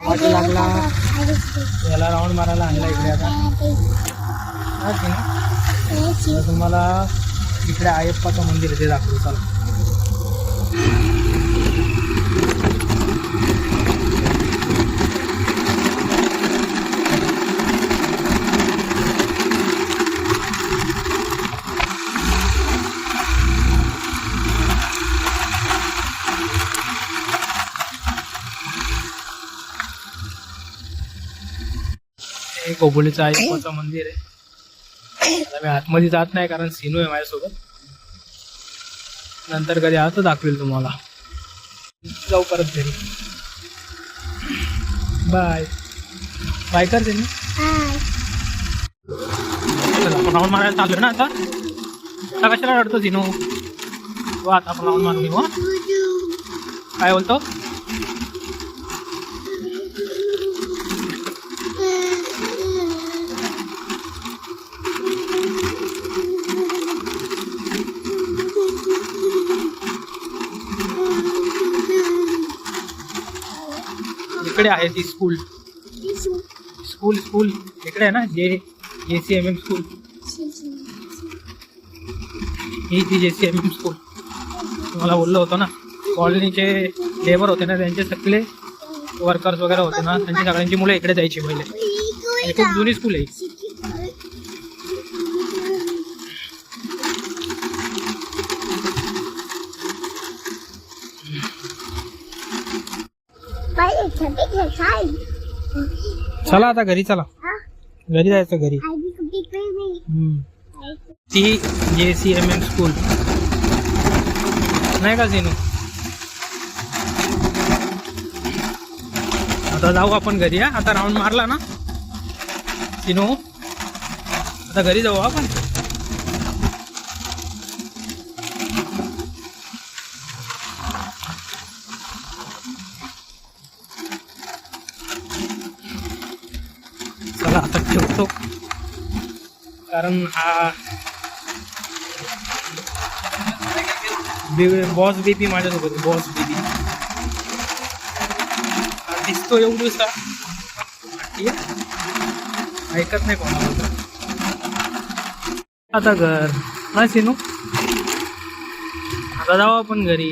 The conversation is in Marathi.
वाटी लागला याला राऊंड मारायला आणला इकडे आता तर तुम्हाला इकडे अय्यप्पाचं मंदिर आहे ते दाखवू. चला कोबोलीचं अय्यप्पाचं मंदिर आहे. आता मी आतमध्ये जात नाही कारण सिनू आहे माझ्यासोबत. नंतर कधी आता दाखवेल तुम्हाला. जाऊ परत घरी. बाय बाय कर सिनू. आपण राऊंड मारायला चाललो ना आता. आता कशाला रडतो सिनू. वा आता आपण राऊंड मारून घेऊ. काय बोलतो. इकडे आहे ती स्कूल स्कूल इकडे आहे ना JCMM स्कूल. ही ती JCMM स्कूल तुम्हाला बोललो होतो ना. कॉलनीचे लेबर होते ना त्यांचे सगळे वर्कर्स वगैरे होते ना त्यांची सगळ्यांची मुलं इकडे जायची पहिले. खूप जुनी स्कूल आहे. चला आता घरी. चला घरी जायचं घरी. ती JCMM स्कूल नाही का सिनू. आता जाऊ आपण घरी. आता राऊंड मारला ना सिनू. आता घरी जाऊ आपण. चला आता ठेवतो कारण हा बॉस बेबी माझ्यासोबत. बॉस बेबी दिसतो एवढं दिवसा ऐकत नाही कोणाला. आता घर. हा सिनू आता जाऊ आपण घरी.